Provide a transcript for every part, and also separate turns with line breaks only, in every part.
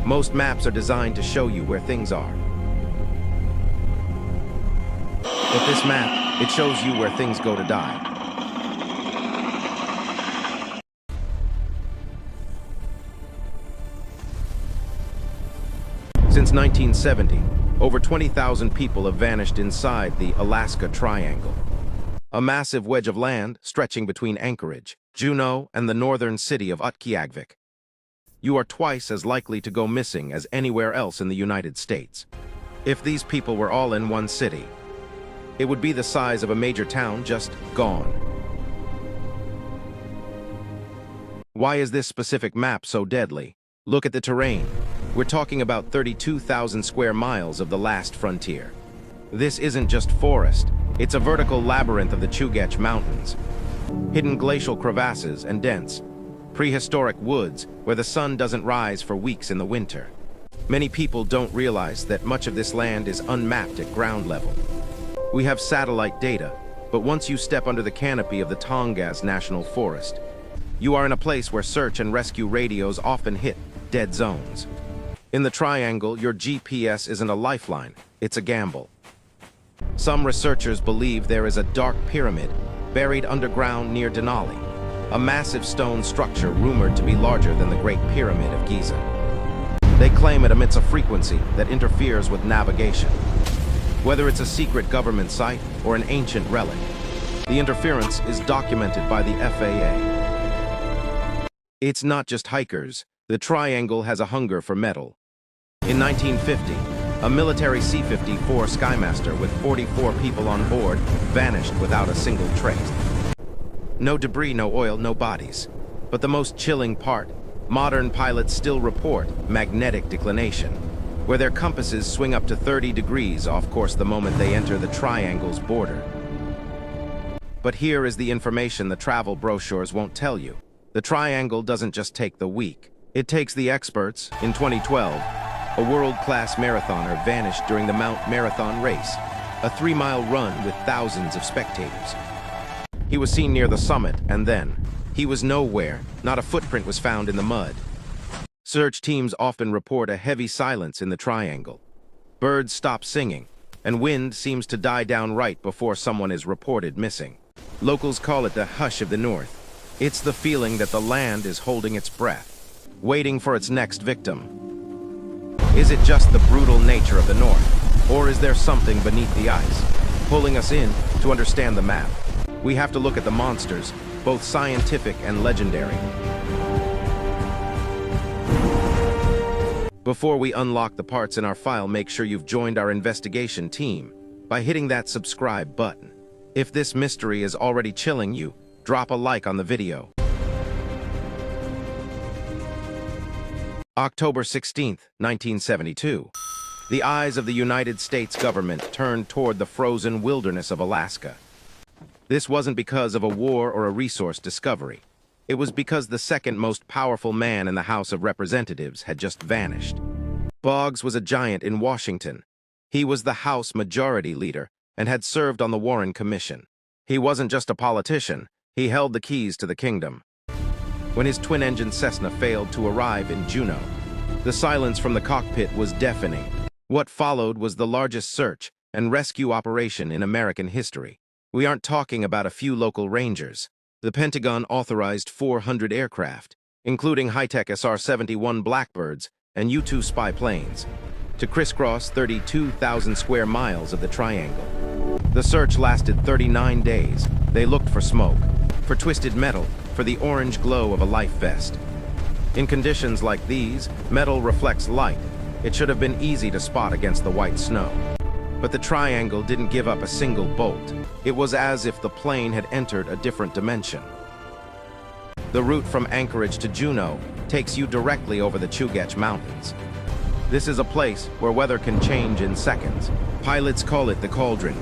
Most maps are designed to show you where things are. But this map, it shows you where things go to die. Since 1970, over 20,000 people have vanished inside the Alaska Triangle, a massive wedge of land stretching between Anchorage, Juneau, and the northern city of Utqiagvik. You are twice as likely to go missing as anywhere else in the United States. If these people were all in one city, it would be the size of a major town just gone. Why is this specific map so deadly? Look at the terrain. We're talking about 32,000 square miles of the last frontier. This isn't just forest, it's a vertical labyrinth of the Utqiagvik Mountains. Hidden glacial crevasses and dense, prehistoric woods where the sun doesn't rise for weeks in the winter. Many people don't realize that much of this land is unmapped at ground level. We have satellite data, but once you step under the canopy of the Tongass National Forest, you are in a place where search and rescue radios often hit dead zones. In the Triangle, your GPS isn't a lifeline, it's a gamble. Some researchers believe there is a dark pyramid buried underground near Denali, a massive stone structure rumored to be larger than the Great Pyramid of Giza. They claim it emits a frequency that interferes with navigation. Whether it's a secret government site or an ancient relic, the interference is documented by the FAA. It's not just hikers. The Triangle has a hunger for metal. In 1950, a military C-54 Skymaster with 44 people on board vanished without a single trace. No debris, no oil, no bodies. But the most chilling part, modern pilots still report magnetic declination, where their compasses swing up to 30 degrees off course the moment they enter the Triangle's border. But here is the information the travel brochures won't tell you. The Triangle doesn't just take the weak, it takes the experts. In 2012, a world-class marathoner vanished during the Mount Marathon race, a 3-mile run with thousands of spectators. He was seen near the summit, and then he was nowhere. Not a footprint was found in the mud. Search teams often report a heavy silence in the Triangle. Birds stop singing, and wind seems to die down right before someone is reported missing. Locals call it the hush of the North. It's the feeling that the land is holding its breath, waiting for its next victim. Is it just the brutal nature of the North, or is there something beneath the ice, pulling us in to understand the map? We have to look at the monsters, both scientific and legendary. Before we unlock the parts in our file, make sure you've joined our investigation team by hitting that subscribe button. If this mystery is already chilling you, drop a like on the video. October 16, 1972. The eyes of the United States government turned toward the frozen wilderness of Alaska. This wasn't because of a war or a resource discovery. It was because the second most powerful man in the House of Representatives had just vanished. Boggs was a giant in Washington. He was the House Majority Leader and had served on the Warren Commission. He wasn't just a politician, he held the keys to the kingdom. When his twin-engine Cessna failed to arrive in Juneau, the silence from the cockpit was deafening. What followed was the largest search and rescue operation in American history. We aren't talking about a few local rangers. The Pentagon authorized 400 aircraft, including high-tech SR-71 Blackbirds and U-2 spy planes, to crisscross 32,000 square miles of the Triangle. The search lasted 39 days. They looked for smoke, for twisted metal, for the orange glow of a life vest. In conditions like these, metal reflects light. It should have been easy to spot against the white snow. But the Triangle didn't give up a single bolt. It was as if the plane had entered a different dimension. The route from Anchorage to Juneau takes you directly over the Utqiagvik Mountains. This is a place where weather can change in seconds. Pilots call it the cauldron.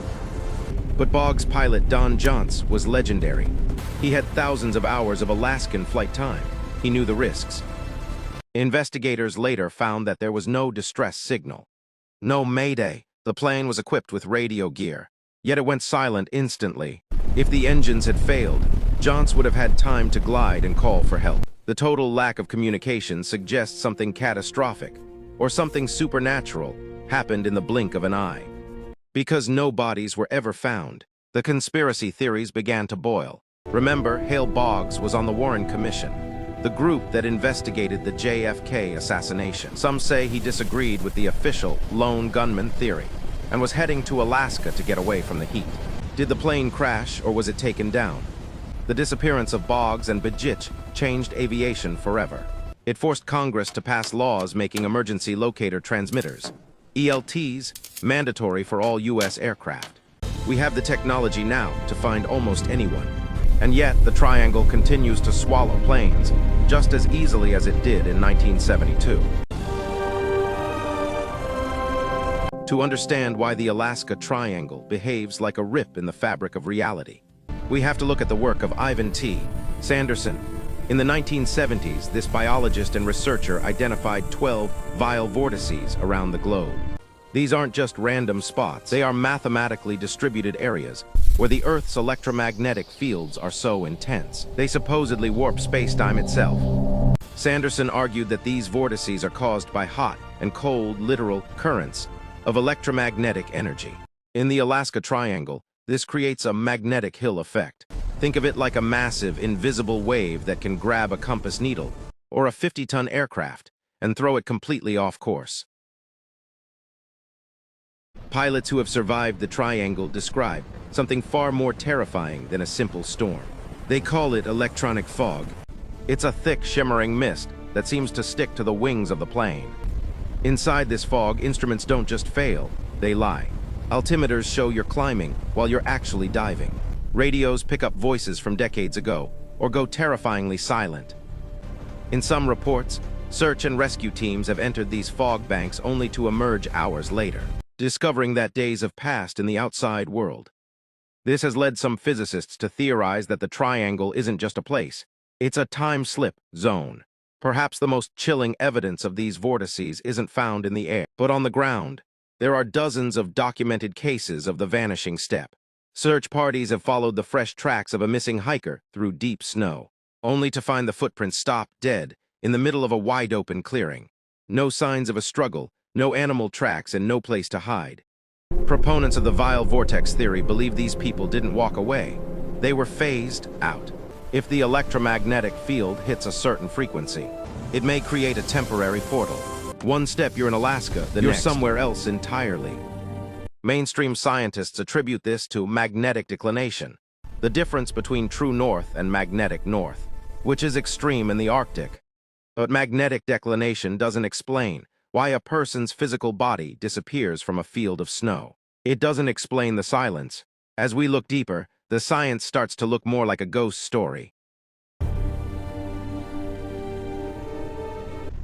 But Boggs pilot Don Jontz was legendary. He had thousands of hours of Alaskan flight time. He knew the risks. Investigators later found that there was no distress signal. No mayday. The plane was equipped with radio gear. Yet it went silent instantly. If the engines had failed, Jontz would have had time to glide and call for help. The total lack of communication suggests something catastrophic. or something supernatural happened in the blink of an eye. Because no bodies were ever found, the conspiracy theories began to boil. Remember, Hale Boggs was on the Warren Commission, the group that investigated the JFK assassination. Some say he disagreed with the official lone gunman theory and was heading to Alaska to get away from the heat. Did the plane crash or was it taken down? The disappearance of Boggs and Boggs changed aviation forever. It forced Congress to pass laws making emergency locator transmitters, ELTs, mandatory for all U.S. aircraft. We have the technology now to find almost anyone. And yet, the triangle continues to swallow planes, just as easily as it did in 1972. To understand why the Alaska Triangle behaves like a rip in the fabric of reality, we have to look at the work of Ivan T. Sanderson. In the 1970s, this biologist and researcher identified 12 Vile Vortices around the globe. These aren't just random spots, they are mathematically distributed areas where the Earth's electromagnetic fields are so intense, they supposedly warp space-time itself. Sanderson argued that these vortices are caused by hot and cold literal currents of electromagnetic energy. In the Alaska Triangle, this creates a magnetic hill effect. Think of it like a massive, invisible wave that can grab a compass needle or a 50-ton aircraft and throw it completely off course. Pilots who have survived the triangle describe something far more terrifying than a simple storm. They call it electronic fog. It's a thick, shimmering mist that seems to stick to the wings of the plane. Inside this fog, instruments don't just fail, they lie. Altimeters show you're climbing while you're actually diving. Radios pick up voices from decades ago or go terrifyingly silent. In some reports, search and rescue teams have entered these fog banks only to emerge hours later, discovering that days have passed in the outside world. This has led some physicists to theorize that the triangle isn't just a place, it's a time-slip zone. Perhaps the most chilling evidence of these vortices isn't found in the air, but on the ground. There are dozens of documented cases of the vanishing step. Search parties have followed the fresh tracks of a missing hiker through deep snow, only to find the footprints stop dead in the middle of a wide-open clearing. No signs of a struggle, no animal tracks, and no place to hide. Proponents of the Vile Vortex theory believe these people didn't walk away. They were phased out. If the electromagnetic field hits a certain frequency, it may create a temporary portal. One step you're in Alaska, then you're somewhere else entirely. Mainstream scientists attribute this to magnetic declination, the difference between true north and magnetic north, which is extreme in the Arctic. But magnetic declination doesn't explain why a person's physical body disappears from a field of snow. It doesn't explain the silence. As we look deeper, the science starts to look more like a ghost story.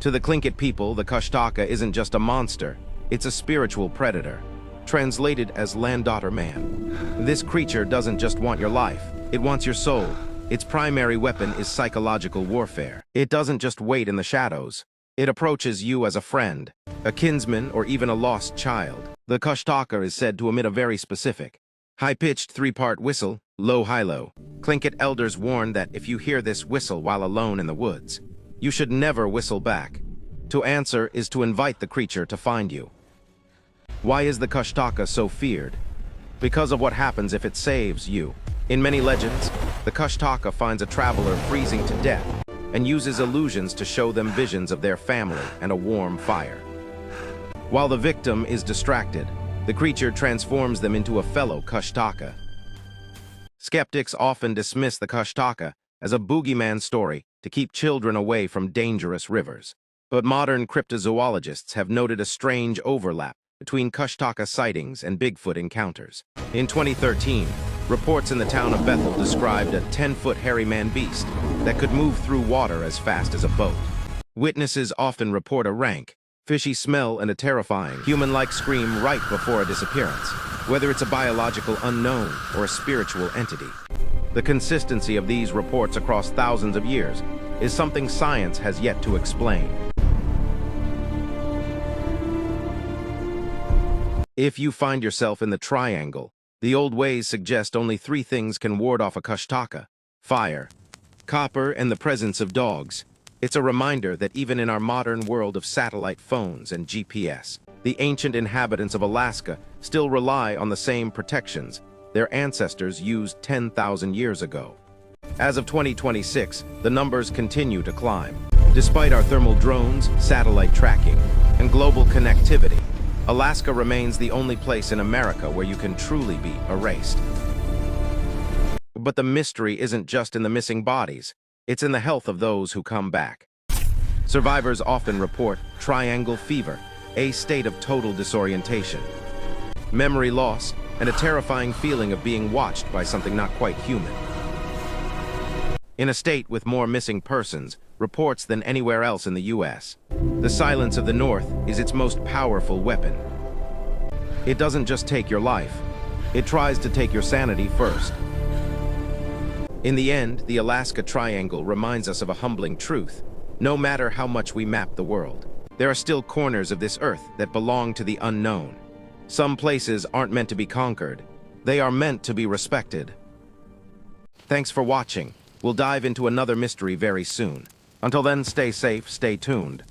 To the Tlingit people, the Kushtaka isn't just a monster, it's a spiritual predator, translated as land-daughter man. This creature doesn't just want your life, it wants your soul. Its primary weapon is psychological warfare. It doesn't just wait in the shadows. It approaches you as a friend, a kinsman, or even a lost child. The Kushtaka is said to emit a very specific, high-pitched three-part whistle, low-high-low. Tlingit elders warn that if you hear this whistle while alone in the woods, you should never whistle back. To answer is to invite the creature to find you. Why is the Kushtaka so feared? Because of what happens if it saves you. In many legends, the Kushtaka finds a traveler freezing to death and uses illusions to show them visions of their family and a warm fire. While the victim is distracted, the creature transforms them into a fellow Kushtaka. Skeptics often dismiss the Kushtaka as a boogeyman story to keep children away from dangerous rivers. But modern cryptozoologists have noted a strange overlap between Kushtaka sightings and Bigfoot encounters. In 2013, reports in the town of Bethel described a 10-foot hairy man-beast that could move through water as fast as a boat. Witnesses often report a rank, fishy smell and a terrifying, human-like scream right before a disappearance, whether it's a biological unknown or a spiritual entity. The consistency of these reports across thousands of years is something science has yet to explain. If you find yourself in the triangle, the old ways suggest only 3 things can ward off a Kushtaka: fire, copper, and the presence of dogs. It's a reminder that even in our modern world of satellite phones and GPS, the ancient inhabitants of Alaska still rely on the same protections their ancestors used 10,000 years ago. As of 2026, the numbers continue to climb. Despite our thermal drones, satellite tracking, and global connectivity, Alaska remains the only place in America where you can truly be erased. But the mystery isn't just in the missing bodies, it's in the health of those who come back. Survivors often report triangle fever, a state of total disorientation, memory loss, and a terrifying feeling of being watched by something not quite human. In a state with more missing persons reports than anywhere else in the U.S., the silence of the North is its most powerful weapon. It doesn't just take your life, it tries to take your sanity first. In the end, the Alaska Triangle reminds us of a humbling truth. No matter how much we map the world, there are still corners of this Earth that belong to the unknown. Some places aren't meant to be conquered. They are meant to be respected. Thanks for watching. We'll dive into another mystery very soon. Until then, stay safe, stay tuned.